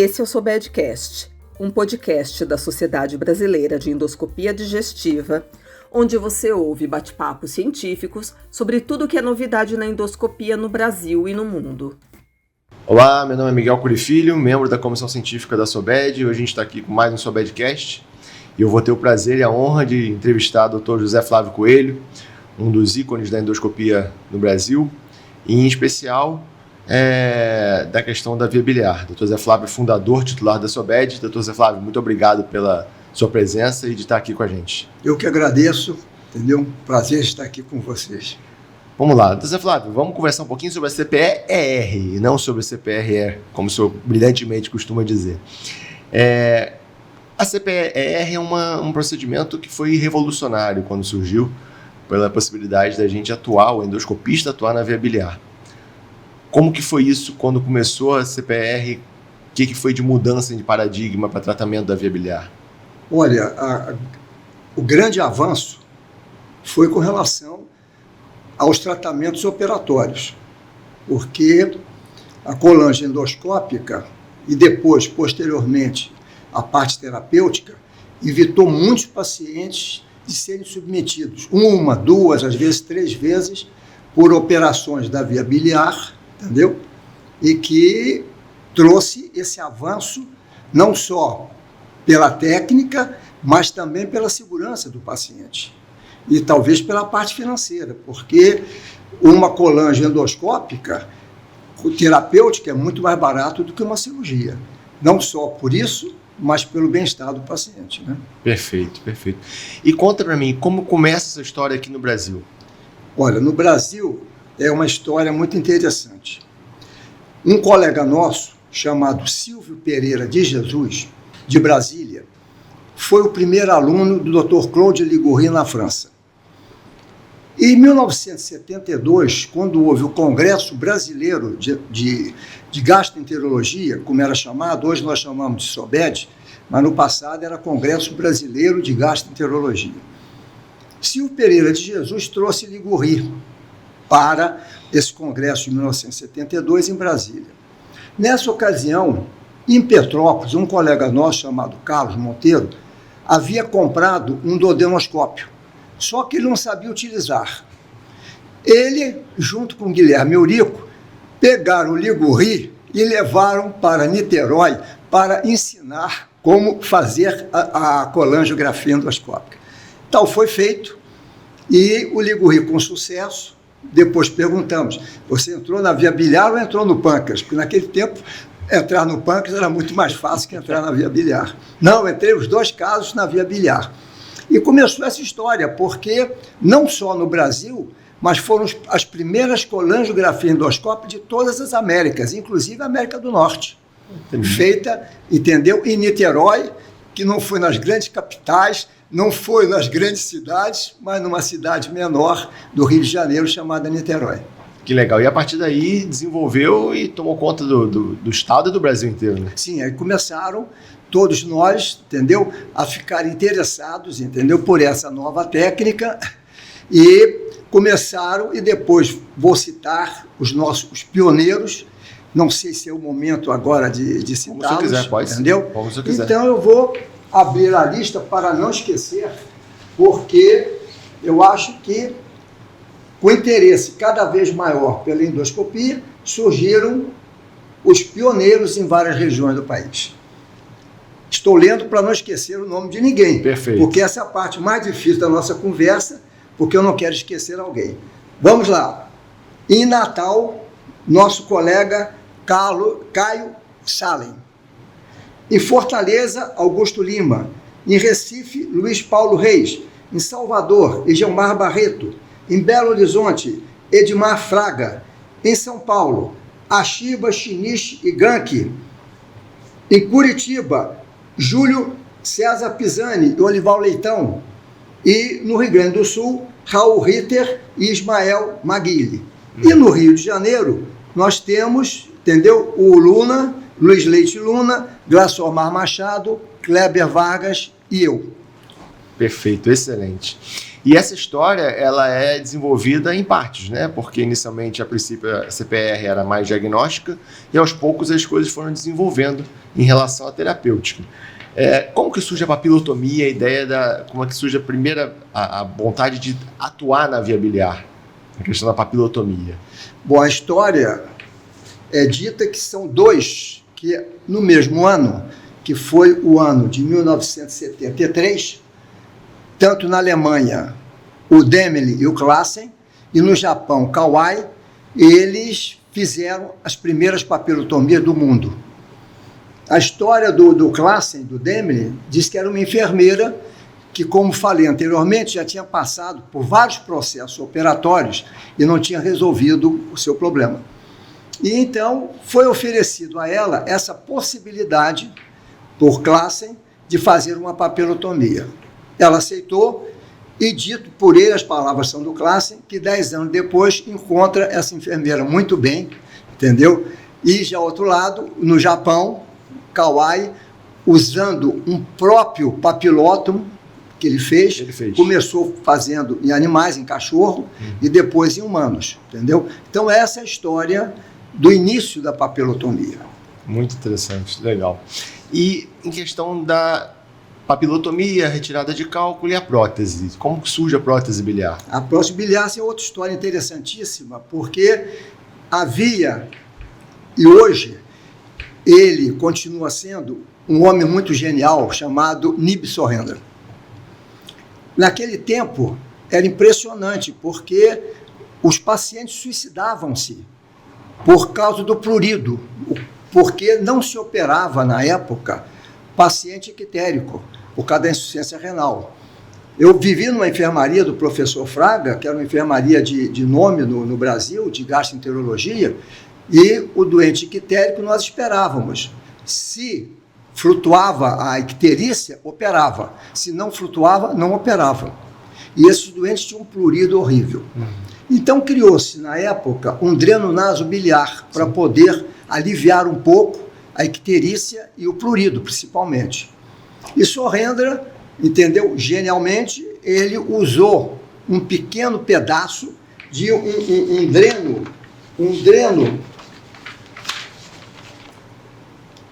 Esse é o Sobedcast, um podcast da Sociedade Brasileira de Endoscopia Digestiva, onde você ouve bate-papos científicos sobre tudo que é novidade na endoscopia no Brasil e no mundo. Olá, meu nome é Miguel Curi Filho, membro da Comissão Científica da Sobed. Hoje a gente está aqui com mais um Sobedcast e eu vou ter o prazer e a honra de entrevistar o Dr. José Flávio Coelho, um dos ícones da endoscopia no Brasil, e em especial da questão da via biliar. Dr. José Flávio, fundador, titular da Sobed. Dr. José Flávio, muito obrigado pela sua presença e de estar aqui com a gente. Eu que agradeço, entendeu? Prazer estar aqui com vocês. Vamos lá, Dr. José Flávio, vamos conversar um pouquinho sobre a CPE-ER e não sobre a CPE-ER, como o senhor brilhantemente costuma dizer. A CPE-ER é um procedimento que foi revolucionário quando surgiu, pela possibilidade da gente atuar, o endoscopista atuar na via biliar. Como que foi isso quando começou a CPE-ER? O que foi de mudança de paradigma para tratamento da via biliar? Olha, o grande avanço foi com relação aos tratamentos operatórios, porque a colange endoscópica e depois, posteriormente, a parte terapêutica evitou muitos pacientes de serem submetidos uma, duas, às vezes 3 vezes por operações da via biliar, entendeu? E que trouxe esse avanço não só pela técnica, mas também pela segurança do paciente. E talvez pela parte financeira, porque uma colange endoscópica terapêutica é muito mais barato do que uma cirurgia. Não só por isso, mas pelo bem-estar do paciente, né? Perfeito, perfeito. E conta para mim, como começa essa história aqui no Brasil? Olha, no Brasil é uma história muito interessante. Um colega nosso, chamado Silvio Pereira de Jesus, de Brasília, foi o primeiro aluno do Dr. Claude Ligoury na França. Em 1972, quando houve o Congresso Brasileiro de Gastroenterologia, como era chamado, hoje nós chamamos de SOBED, mas no passado era Congresso Brasileiro de Gastroenterologia. Silvio Pereira de Jesus trouxe Ligoury para esse congresso de 1972 em Brasília. Nessa ocasião, em Petrópolis, um colega nosso chamado Carlos Monteiro havia comprado um duodenoscópio, só que ele não sabia utilizar. Ele, junto com Guilherme Eurico, pegaram o Ligoury e levaram para Niterói para ensinar como fazer a colangiografia endoscópica. Tal foi feito, e o Ligoury com sucesso. Depois perguntamos, você entrou na via biliar ou entrou no pâncreas? Porque naquele tempo, entrar no pâncreas era muito mais fácil que entrar na via biliar. Não, entrei os 2 casos na via biliar. E começou essa história, porque não só no Brasil, mas foram as primeiras colangiografias endoscópicas de todas as Américas, inclusive a América do Norte. Feita, entendeu? Em Niterói, que não foi nas grandes capitais, não foi nas grandes cidades, mas numa cidade menor do Rio de Janeiro, chamada Niterói. Que legal. E a partir daí desenvolveu e tomou conta do estado e do Brasil inteiro, né? Sim, aí começaram todos nós, entendeu, a ficar interessados, entendeu, por essa nova técnica, e começaram, e depois vou citar os pioneiros. Não sei se é o momento agora de citá-los. Como você quiser, pode. Entendeu? Como você quiser. Então eu vou abrir a lista para não esquecer, porque eu acho que, com interesse cada vez maior pela endoscopia, surgiram os pioneiros em várias regiões do país. Estou lendo para não esquecer o nome de ninguém. Perfeito. Porque essa é a parte mais difícil da nossa conversa, porque eu não quero esquecer alguém. Vamos lá. Em Natal, nosso colega Caio Salem. Em Fortaleza, Augusto Lima. Em Recife, Luiz Paulo Reis. Em Salvador, Egelmar Barreto. Em Belo Horizonte, Edmar Fraga. Em São Paulo, Ashiba, Shinichi e Gank. Em Curitiba, Júlio César Pisani e Olival Leitão. E no Rio Grande do Sul, Raul Ritter e Ismael Maguile. E no Rio de Janeiro, nós temos, entendeu, o Luna, Luiz Leite Luna, Glaciomar Machado, Kleber Vargas e eu. Perfeito, excelente. E essa história, ela é desenvolvida em partes, né? Porque inicialmente, a princípio, a CPR era mais diagnóstica e aos poucos as coisas foram desenvolvendo em relação à terapêutica. Como que surge a papilotomia, como é que surge a vontade de atuar na via biliar, a questão da papilotomia? Bom, a história é dita que são dois, que no mesmo ano, que foi o ano de 1973, tanto na Alemanha, o Demely e o Classen, e no Japão, Kawai, eles fizeram as primeiras papilotomias do mundo. A história do Classen, do Demely, diz que era uma enfermeira que, como falei anteriormente, já tinha passado por vários processos operatórios e não tinha resolvido o seu problema. E então foi oferecido a ela essa possibilidade, por Classen, de fazer uma papilotomia. Ela aceitou e, dito por ele, as palavras são do Classen, que 10 anos depois encontra essa enfermeira muito bem, entendeu? E, já ao outro lado, no Japão, Kawai, usando um próprio papilotomo que ele fez, começou fazendo em animais, em cachorro, e depois em humanos, entendeu? Então, essa é a história do início da papilotomia. Muito interessante, legal. E em questão da papilotomia, retirada de cálculo e a prótese, como surge a prótese biliar? A prótese biliar é outra história interessantíssima, porque havia, e hoje ele continua sendo, um homem muito genial chamado Nib Sorrender. Naquele tempo era impressionante, porque os pacientes suicidavam-se por causa do prurido, porque não se operava na época paciente ictérico, por causa da insuficiência renal. Eu vivi numa enfermaria do professor Fraga, que era uma enfermaria de nome no Brasil, de gastroenterologia, e o doente ictérico nós esperávamos. Se flutuava a icterícia, operava. Se não flutuava, não operava. E esses doentes tinham um prurido horrível. Então criou-se, na época, um dreno nasobiliar para poder aliviar um pouco a icterícia e o prurido, principalmente. E Sorrender, entendeu? Genialmente, ele usou um pequeno pedaço de um dreno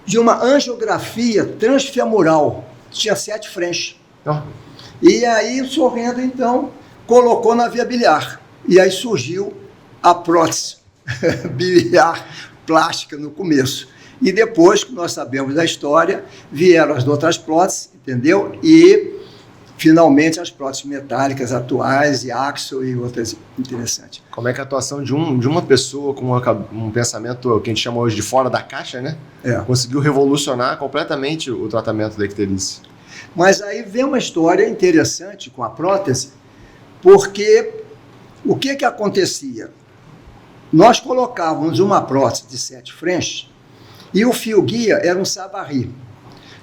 de uma angiografia transfemoral, que tinha 7 French. E aí Sorrender, então, colocou na via biliar. E aí surgiu a prótese biliar plástica no começo. E depois, que nós sabemos da história, vieram as outras próteses, entendeu? E, finalmente, as próteses metálicas atuais, e Axel e outras interessantes. Como é que a atuação de uma pessoa com um pensamento que a gente chama hoje de fora da caixa, né? Conseguiu revolucionar completamente o tratamento da icterícia. Mas aí vem uma história interessante com a prótese, porque o que acontecia? Nós colocávamos uma prótese de 7 French e o fio-guia era um Savary.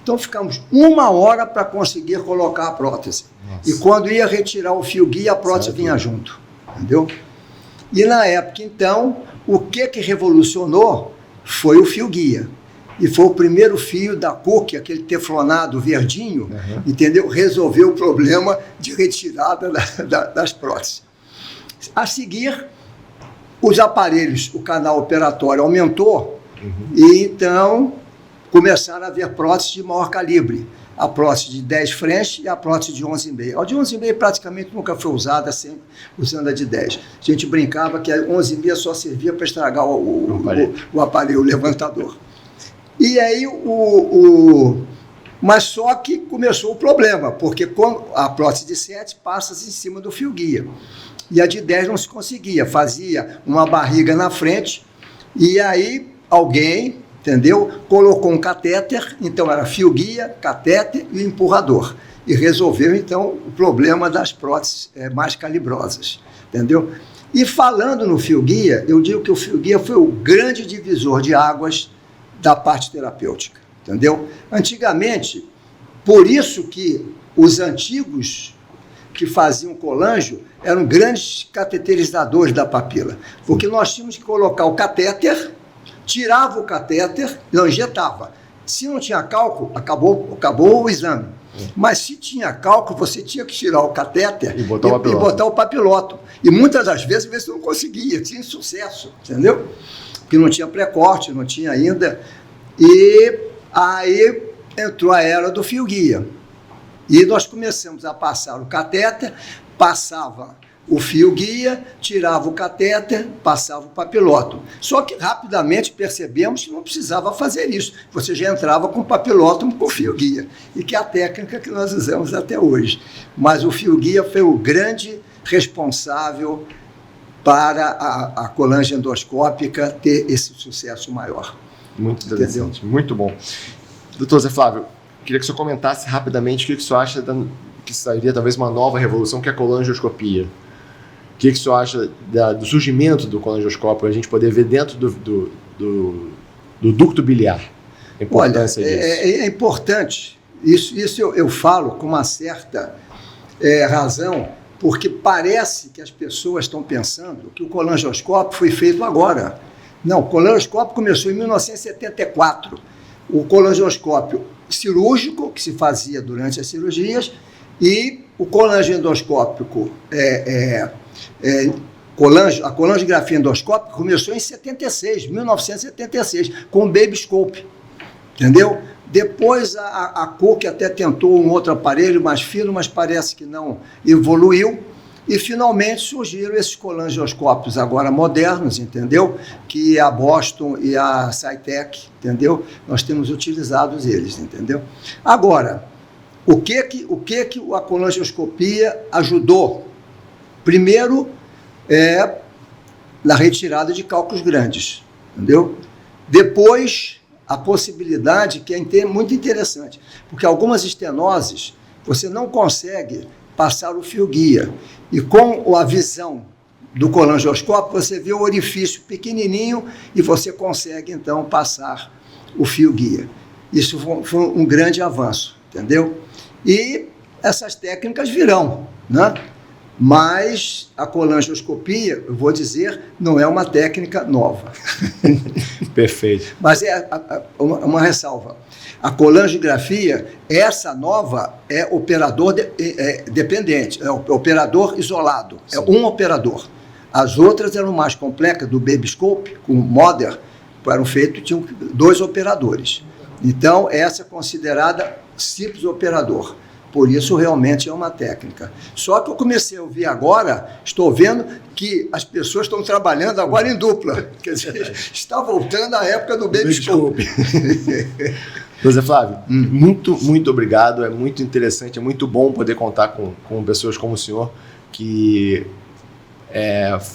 Então ficamos 1 hora para conseguir colocar a prótese. Nossa. E quando ia retirar o fio-guia, a prótese vinha junto. Entendeu? E na época, então, o que revolucionou foi o fio-guia. E foi o primeiro fio da Cook, aquele teflonado verdinho, entendeu? Resolveu o problema de retirada das próteses. A seguir, os aparelhos, o canal operatório aumentou, e então começaram a haver próteses de maior calibre. A prótese de 10 French e a prótese de 11,5. A de 11,5 praticamente nunca foi usada, sempre usando a de 10. A gente brincava que a 11,5 só servia para estragar o aparelho, o levantador. E aí, mas só que começou o problema, porque quando a prótese de 7 passa-se em cima do fio-guia. E a de 10 não se conseguia, fazia uma barriga na frente, e aí alguém, entendeu, colocou um catéter, então era fio-guia, catéter e empurrador. E resolveu, então, o problema das próteses mais calibrosas, entendeu? E falando no fio-guia, eu digo que o fio-guia foi o grande divisor de águas da parte terapêutica, entendeu? Antigamente, por isso que os antigos que faziam colangio eram grandes cateterizadores da papila, porque nós tínhamos que colocar o catéter, tirava o catéter e não injetava. Se não tinha cálculo, acabou o exame. Mas se tinha cálculo, você tinha que tirar o catéter e botar o papiloto. E muitas das vezes você não conseguia, tinha insucesso, entendeu? Porque não tinha pré-corte, não tinha ainda. E aí entrou a era do fio-guia. E nós começamos a passar o catéter, passava o fio-guia, tirava o catéter, passava o papiloto. Só que rapidamente percebemos que não precisava fazer isso. Você já entrava com o papiloto com o fio-guia. E que é a técnica que nós usamos até hoje. Mas o fio-guia foi o grande responsável para a colange endoscópica ter esse sucesso maior. Muito interessante, entendeu? Muito bom. Doutor Zé Flávio, queria que o senhor comentasse rapidamente o que o senhor acha que sairia talvez uma nova revolução, que é a colangioscopia. O que o senhor acha do surgimento do colangioscópio, a gente poder ver dentro do ducto biliar? A importância disso. É importante. Isso eu falo com uma certa razão, porque parece que as pessoas estão pensando que o colangioscópio foi feito agora. Não, o colangioscópio começou em 1974. O colangioscópio cirúrgico, que se fazia durante as cirurgias, e o colangioendoscópico, a colangiografia endoscópica começou em 1976, com o Baby Scope, entendeu? Depois a Cook até tentou um outro aparelho mais fino, mas parece que não evoluiu, e finalmente surgiram esses colangioscópios agora modernos, entendeu? Que a Boston e a Cytec, entendeu? Nós temos utilizado eles, entendeu? Agora, o que a colangioscopia ajudou? Primeiro, na retirada de cálculos grandes, entendeu? Depois, a possibilidade, que é muito interessante, porque algumas estenoses você não consegue passar o fio-guia, e com a visão do colangioscópio você vê o orifício pequenininho e você consegue então passar o fio-guia. Isso foi um grande avanço, entendeu? E essas técnicas virão, né? Mas a colangioscopia, eu vou dizer, não é uma técnica nova. Perfeito. Mas uma ressalva. A colangiografia, essa nova, é operador dependente, é operador isolado, sim. É um operador. As outras eram mais complexas, do Baby Scope, com o Mother, tinham 2 operadores. Então, essa é considerada simples operador. Por isso, realmente é uma técnica. Só que eu comecei a ouvir agora, estou vendo que as pessoas estão trabalhando agora em dupla. Quer dizer, está voltando à época do Baby Scope. José Flávio, muito obrigado. É muito interessante, é muito bom poder contar com pessoas como o senhor, que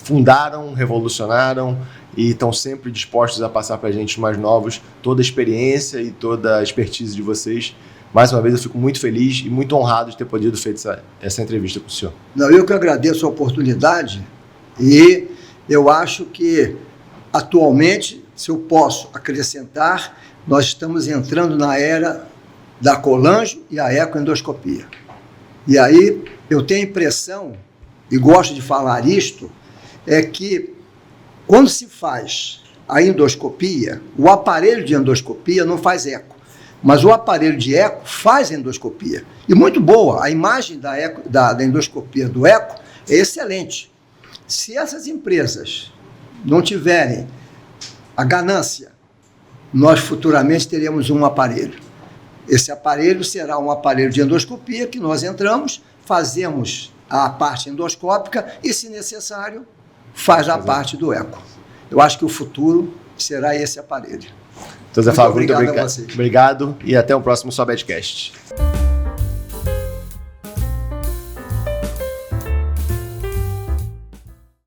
fundaram, revolucionaram e estão sempre dispostos a passar para a gente, os mais novos, toda a experiência e toda a expertise de vocês. Mais uma vez, eu fico muito feliz e muito honrado de ter podido fazer essa entrevista com o senhor. Não, eu que agradeço a oportunidade, e eu acho que, atualmente, se eu posso acrescentar, nós estamos entrando na era da colangio e a ecoendoscopia. E aí eu tenho a impressão, e gosto de falar isto, é que quando se faz a endoscopia, o aparelho de endoscopia não faz eco, mas o aparelho de eco faz endoscopia. E muito boa, a imagem da endoscopia do eco é excelente. Se essas empresas não tiverem a ganância, nós futuramente teremos um aparelho. Esse aparelho será um aparelho de endoscopia que nós entramos, fazemos a parte endoscópica e, se necessário, faz a parte do eco. Eu acho que o futuro será esse aparelho. Então, Zé Flávio, muito obrigado e até o próximo SOBEDcast.